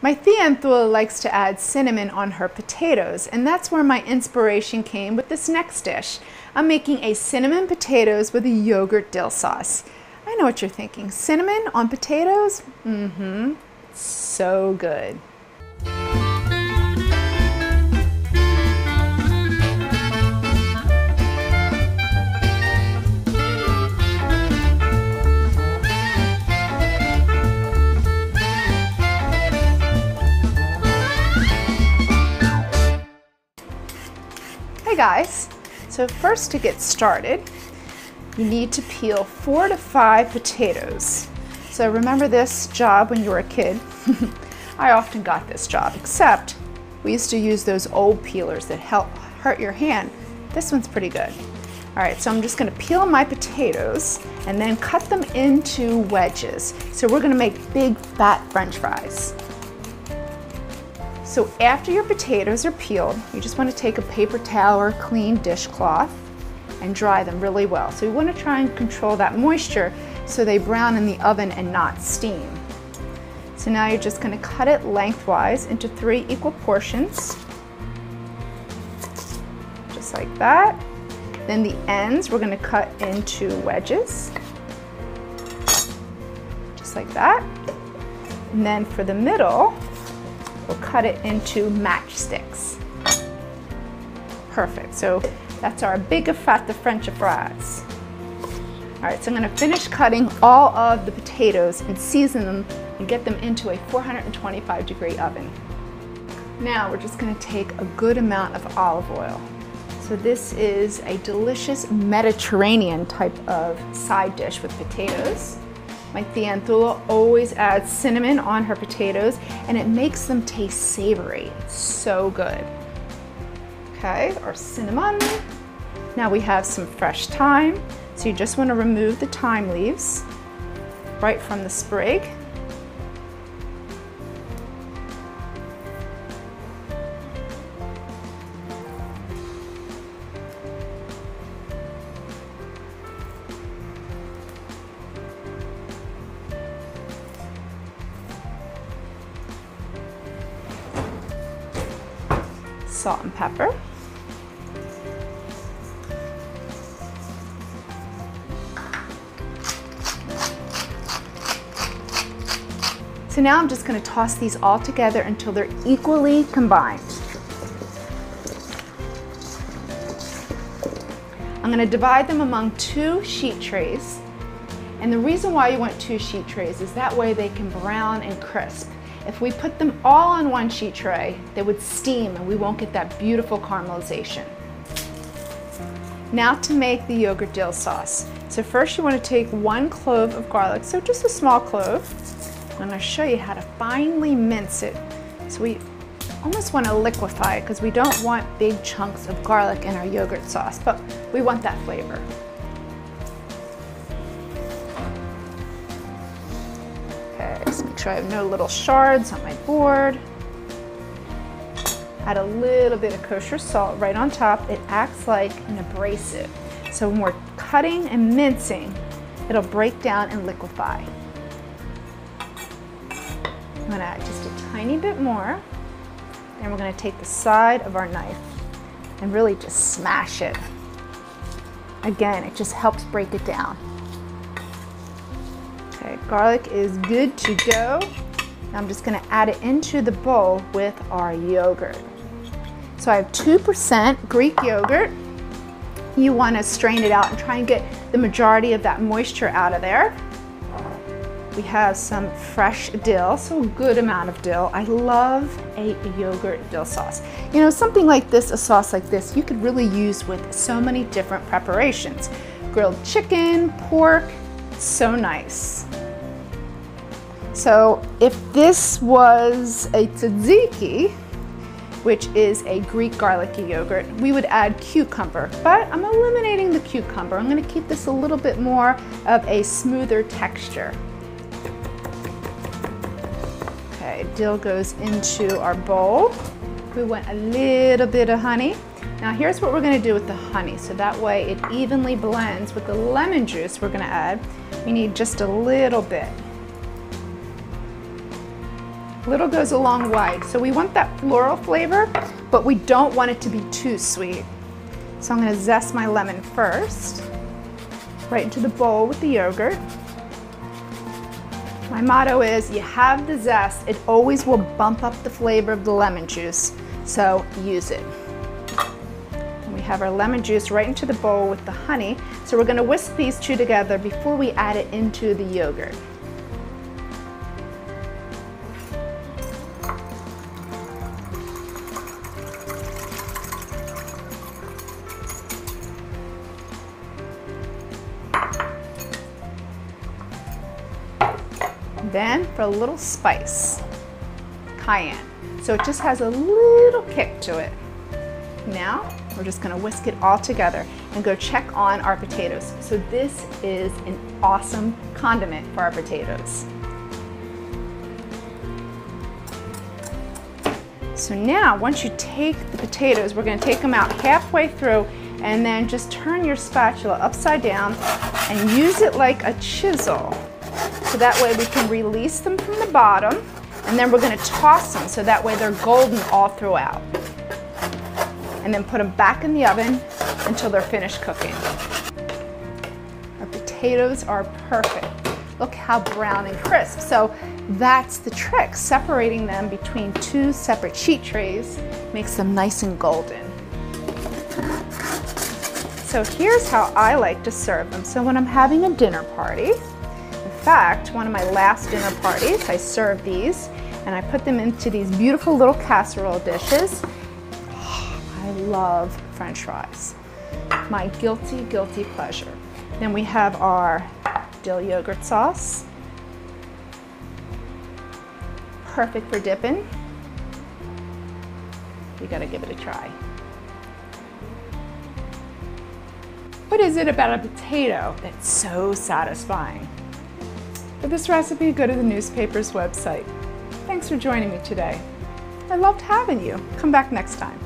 My Thula likes to add cinnamon on her potatoes, and that's where my inspiration came with this next dish. I'm making a cinnamon potatoes with a yogurt dill sauce. I know what you're thinking, cinnamon on potatoes? Mm-hmm, so good. Hey guys, so first to get started, you need to peel 4 to 5 potatoes. So remember this job when you were a kid? I often got this job, except we used to use those old peelers that hurt your hand. This one's pretty good. All right, so I'm just gonna peel my potatoes and then cut them into wedges. So we're gonna make big fat French fries. So after your potatoes are peeled, you just want to take a paper towel or clean dishcloth and dry them really well. So you want to try and control that moisture so they brown in the oven and not steam. So now you're just going to cut it lengthwise into 3 equal portions, just like that. Then the ends we're going to cut into wedges, just like that. And then for the middle, we'll cut it into matchsticks. Perfect, so that's our big fat French fries. All right, so I'm gonna finish cutting all of the potatoes and season them and get them into a 425-degree oven. Now we're just gonna take a good amount of olive oil. So this is a delicious Mediterranean type of side dish with potatoes. My Thula always adds cinnamon on her potatoes and it makes them taste savory. It's so good. Okay, our cinnamon. Now we have some fresh thyme. So you just want to remove the thyme leaves right from the sprig. Salt and pepper. So now I'm just going to toss these all together until they're equally combined. I'm going to divide them among 2 sheet trays. And the reason why you want 2 sheet trays is that way they can brown and crisp. If we put them all on 1 sheet tray, they would steam and we won't get that beautiful caramelization. Now to make the yogurt dill sauce. So first you want to take 1 clove of garlic, so just a small clove. I'm going to show you how to finely mince it. So we almost want to liquefy it because we don't want big chunks of garlic in our yogurt sauce, but we want that flavor. Just make sure I have no little shards on my board. Add a little bit of kosher salt right on top. It acts like an abrasive. So when we're cutting and mincing, it'll break down and liquefy. I'm gonna add just a tiny bit more. And we're gonna take the side of our knife and really just smash it. Again, it just helps break it down. Okay, garlic is good to go. Now I'm just going to add it into the bowl with our yogurt. So I have 2% Greek yogurt. You want to strain it out and try and get the majority of that moisture out of there. We have some fresh dill, so a good amount of dill. I love a yogurt dill sauce. You know, something like this, a sauce like this, you could really use with so many different preparations. Grilled chicken, pork, so nice. So if this was a tzatziki, which is a Greek garlicky yogurt, we would add cucumber, but I'm eliminating the cucumber. I'm going to keep this a little bit more of a smoother texture. Okay, dill goes into our bowl. We want a little bit of honey. Now here's what we're going to do with the honey, so that way it evenly blends with the lemon juice we're going to add. We need just a little bit. Little goes a long way. So we want that floral flavor, but we don't want it to be too sweet. So I'm gonna zest my lemon first, right into the bowl with the yogurt. My motto is, you have the zest, it always will bump up the flavor of the lemon juice, so use it. And we have our lemon juice right into the bowl with the honey, so we're gonna whisk these two together before we add it into the yogurt. Then for a little spice, cayenne. So it just has a little kick to it. Now we're just gonna whisk it all together and go check on our potatoes. So this is an awesome condiment for our potatoes. So now once you take the potatoes, we're gonna take them out halfway through and then just turn your spatula upside down and use it like a chisel. So that way we can release them from the bottom, and then we're gonna toss them so that way they're golden all throughout. And then put them back in the oven until they're finished cooking. Our potatoes are perfect. Look how brown and crisp. So that's the trick. Separating them between two separate sheet trays makes them nice and golden. So here's how I like to serve them. So when I'm having a dinner party, in fact, one of my last dinner parties, I served these and I put them into these beautiful little casserole dishes. I love French fries. My guilty, guilty pleasure. Then we have our dill yogurt sauce. Perfect for dipping. You gotta give it a try. What is it about a potato that's so satisfying? For this recipe, go to the newspaper's website. Thanks for joining me today. I loved having you. Come back next time.